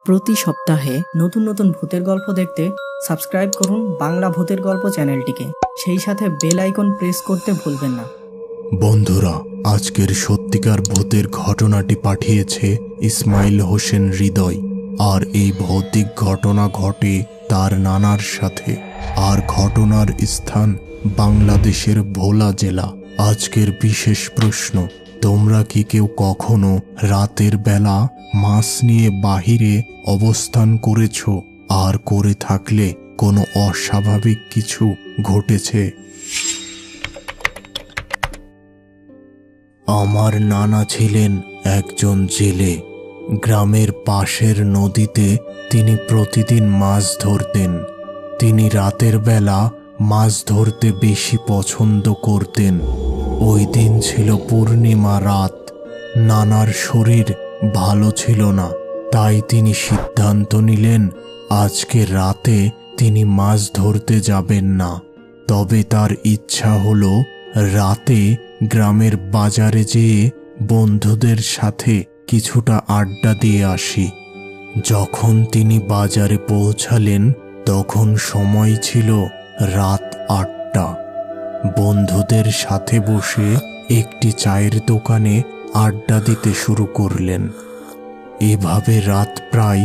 প্রতি সপ্তাহে নতুন নতুন ভূতের গল্প দেখতে সাবস্ক্রাইব করুন বাংলা ভূতের গল্প চ্যানেলটিকে। সেই সাথে বেল আইকন প্রেস করতে ভুলবেন না। বন্ধুরা, আজকের সত্যিকার ভূতের ঘটনাটি পাঠিয়েছে ইসমাইল হোসেন হৃদয়। আর এই ভৌতিক ঘটনা ঘটে তার নানার সাথে। আর ঘটনার স্থান বাংলাদেশের ভোলা জেলা। আজকের বিশেষ প্রশ্ন, তোমরা কি কেউ কখনো রাতের বেলা মাছ নিয়ে বাহিরে অবস্থান করেছ? আর করে থাকলে কোনো অস্বাভাবিক কিছু ঘটেছে? আমার নানা ছিলেন একজন জেলে। গ্রামের পাশের নদীতে তিনি প্রতিদিন মাছ ধরতেন। তিনি রাতের বেলা মাছ ধরতে বেশি পছন্দ করতেন। ওই দিন ছিল পূর্ণিমা রাত। নানার শরীর ভালো ছিল না, তাই তিনি সিদ্ধান্ত নিলেন আজকে রাতে তিনি মাছ ধরতে যাবেন না। তবে তার ইচ্ছা হলো রাতে গ্রামের বাজারে যেয়ে বন্ধুদের সাথে কিছুটা আড্ডা দিয়ে আসি। যখন তিনি বাজারে পৌঁছালেন তখন সময় ছিল রাত 8টা। বন্ধুদের সাথে বসে একটি চায়ের দোকানে আড্ডা দিতে শুরু করলেন। এভাবে রাত প্রায়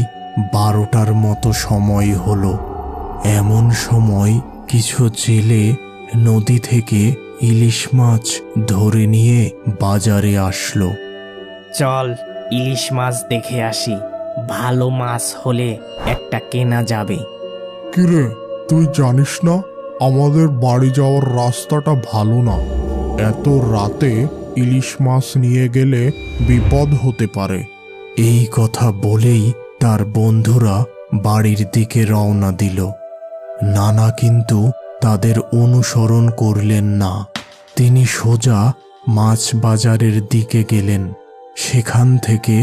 12টার মতো সময় হলো। এমন সময় কিছু জেলে নদী থেকে ইলিশ মাছ ধরে নিয়ে বাজারে আসলো। চল ইলিশ মাছ দেখে আসি, ভালো মাছ হলে একটা কেনা যাবে। কিরে, তুই জানিস না আমাদের বাড়ি যাওয়ার রাস্তাটা ভালো না? এত রাতে ইলিশ মাছ নিয়ে গেলে বিপদ হতে পারে। এই কথা বলেই তার বন্ধুরা বাড়ির দিকে রওনা দিল। নানা কিন্তু তাদের অনুসরণ করলেন না। তিনি সোজা মাছ বাজারের দিকে গেলেন। সেখান থেকে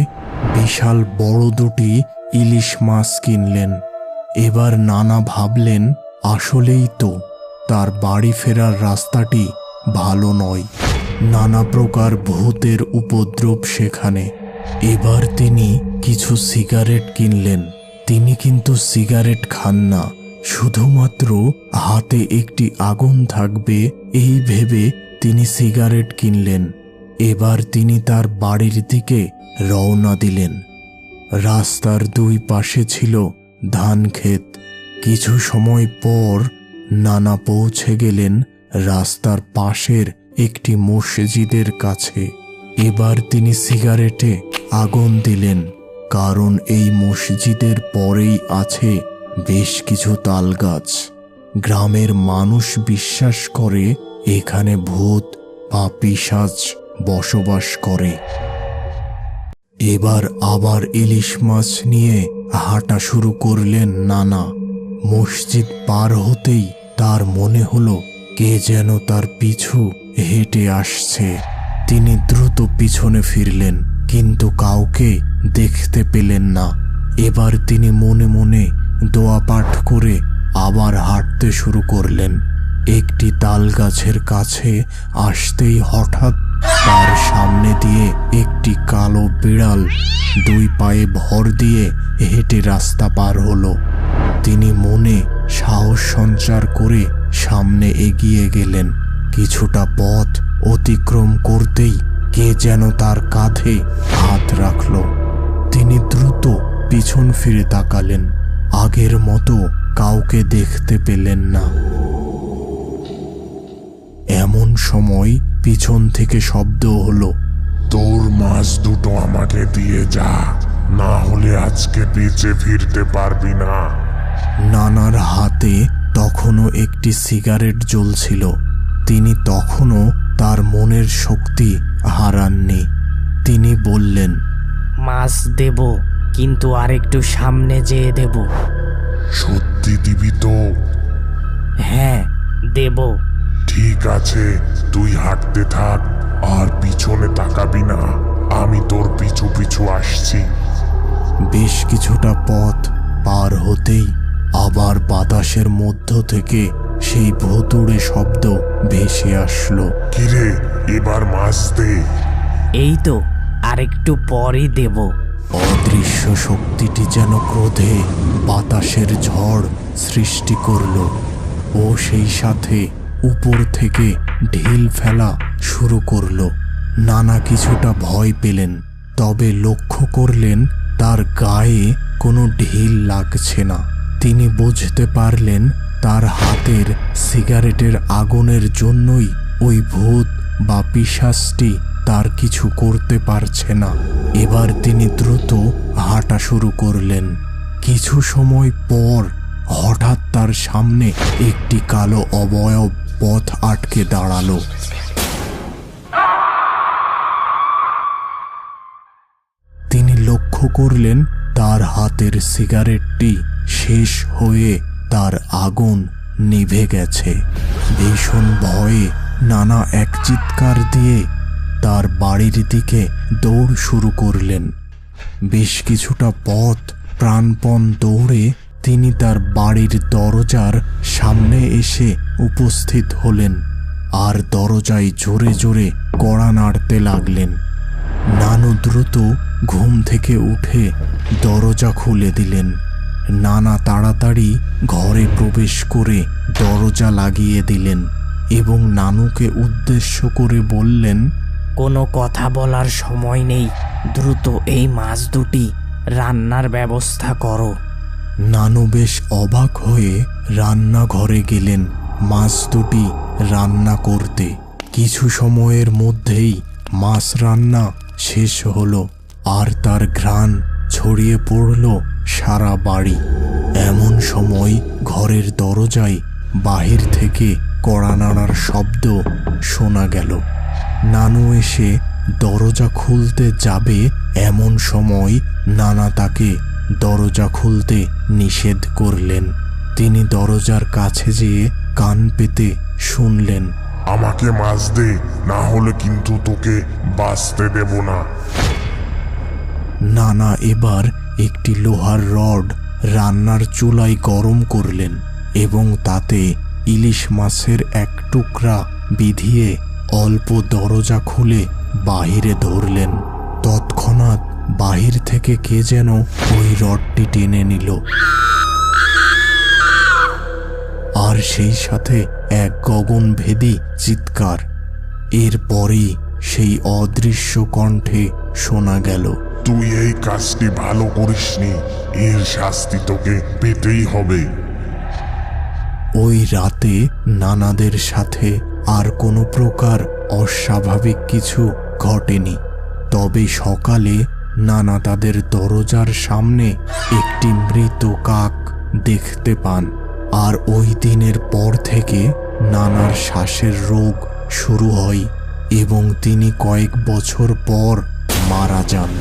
বিশাল বড় দুটি ইলিশ মাছ কিনলেন। এবার নানা ভাবলেন আসলেই তো তার বাড়ি ফেরার রাস্তাটি ভালো নয়। নানা প্রকার ভূতের উপদ্রব সেখানে। এবার তিনি কিছু সিগারেট কিনলেন। তিনি কিন্তু সিগারেট খান না, শুধুমাত্র হাতে একটি আগুন থাকবে এই ভেবে তিনি সিগারেট কিনলেন। এবার তিনি তার বাড়ির দিকে রওনা দিলেন। রাস্তার দুই পাশে ছিল ধান ক্ষেত। কিছু সময় পর নানা পৌঁছে গেলেন রাস্তার পাশের একটি মসজিদের কাছে। এবার তিনি সিগারেটে আগুন দিলেন, কারণ এই মসজিদের পরেই আছে বেশ কিছু তাল গাছ। গ্রামের মানুষ বিশ্বাস করে এখানে ভূত বা পিশাচ বসবাস করে। এবার আবার ইলিশ মাছ নিয়ে হাঁটা শুরু করলেন নানা। মসজিদ পার হতেই তার মনে হলো কে যেন তার পিছু হেঁটে আসছে। তিনি দ্রুত পিছনে ফিরলেন, কিন্তু কাউকে দেখতে পেলেন না। এবার তিনি মনে মনে দোয়া পাঠ করে আবার হাঁটতে শুরু করলেন। একটি তাল গাছের কাছে আসতেই হঠাৎ তার সামনে দিয়ে একটি কালো বিড়াল দুই পায়ে ভর দিয়ে হেঁটে রাস্তা পার হলো। তিনি মনে সাহস সঞ্চার করে সামনে এগিয়ে গেলেন। কিছুটা পথ অতিক্রম করতেই কে যেন তার কাঁধে হাত রাখল। তিনি দ্রুত পিছন ফিরে তাকালেন। আগের মতো কাউকে দেখতে পেলেন না। এমন সময় পিছন থেকে শব্দ হলো, তোর মাছ দুটো আমাকে দিয়ে যা, না হলে আজকে বেঁচে ফিরতে পারবি না। নানার হাতে তখনও একটি সিগারেট জ্বলছিল। তিনি তখনও তার মনের শক্তি হারাননি। তিনি বললেন, মাছ দেব, কিন্তু আরেকটু সামনে যেয়ে দেব। সত্যি দিবি তো? হ্যাঁ দেব। ঠিক আছে, তুই হাঁটতে থাক আর পিছনে তাকাবি না। আমি তোর পিছু পিছু আসছি। বেশ কিছুটা পথ পার হতেই আবার বাতাসের মধ্য থেকে সেই ভুতুড়ে শব্দ ভেসে আসলো। কিরে, এবার মাছ দে। এই তো আরেকটু পরই দেব। অদৃশ্য শক্তিটি যেন ক্রোধে বাতাসের ঝড় সৃষ্টি করল ও সেই সাথে উপর থেকে ঢিল ফেলা শুরু করল। নানা কিছুটা ভয় পেলেন, তবে লক্ষ্য করলেন তার গায়ে কোনো ঢিল লাগছে না। তিনি বুঝতে পারলেন তার হাতের সিগারেটের আগুনের জন্যই ওই ভূত বা পিশাচটি তার কিছু করতে পারছে না। এবার তিনি দ্রুত হাঁটা শুরু করলেন। কিছু সময় পর হঠাৎ তার সামনে একটি কালো অবয়ব পথ আটকে দাঁড়ালো। তিনি লক্ষ্য করলেন তার হাতের সিগারেটটি শেষ হয়ে তার আগুন নিভে গেছে। ভীষণ ভয়ে নানা এক চিৎকার দিয়ে তার বাড়ির দিকে দৌড় শুরু করলেন। বেশ কিছুটা পথ প্রাণপণ দৌড়ে তিনি তার বাড়ির দরজার সামনে এসে উপস্থিত হলেন আর দরজায় জোরে জোরে কড়া নাড়তে লাগলেন। নানু দ্রুত ঘুম থেকে উঠে দরজা খুলে দিলেন। নানা তাড়াতাড়ি ঘরে প্রবেশ করে দরজা লাগিয়ে দিলেন এবং নানুকে উদ্দেশ্য করে বললেন, কোনো কথা বলার সময় নেই, দ্রুত এই মাছ দুটি রান্নার ব্যবস্থা করো। নানু বেশ অবাক হয়ে রান্নাঘরে গেলেন মাছ দুটি রান্না করতে। কিছু সময়ের মধ্যেই মাছ রান্না শেষ হলো আর তার ঘ্রাণ ছড়িয়ে পড়ল সারা বাড়ি। এমন সময় ঘরের দরজায় বাহির থেকে কড়া নাড়ার শব্দ শোনা গেল। নানু এসে দরজা খুলতে যাবে এমন সময় নানা তাকে দরজা খুলতে নিষেধ করলেন। তিনি দরজার কাছে যেয়ে কান পেতে শুনলেন, আমাকে মাছ দে, না হলে কিন্তু তোকে বাঁচতে দেব না। নানা এবার একটি লোহার রড রান্নার চুলায় গরম করলেন এবং তাতে ইলিশ মাছের এক টুকরা বিধিয়ে অল্প দরজা খুলে বাহিরে ধরলেন। তৎক্ষণাৎ বাহির থেকে কে যেন ওই রডটি টেনে নিল আর সেই সাথে এক গগনভেদী চিৎকার। এরপরই সেই অদৃশ্য কণ্ঠে শোনা গেল, তুই এই কাজটি ভালো করিসনি, এর শাস্তি তোকে পেতেই হবে। ওই রাতে নানাদের সাথে আর কোনো প্রকার অস্বাভাবিক কিছু ঘটেনি। তবে সকালে নানা তাদের দরজার সামনে একটি মৃত কাক দেখতে পান আর ওই দিনের পর থেকে নানার শ্বাসের রোগ শুরু হয় এবং তিনি কয়েক বছর পর মারা যান।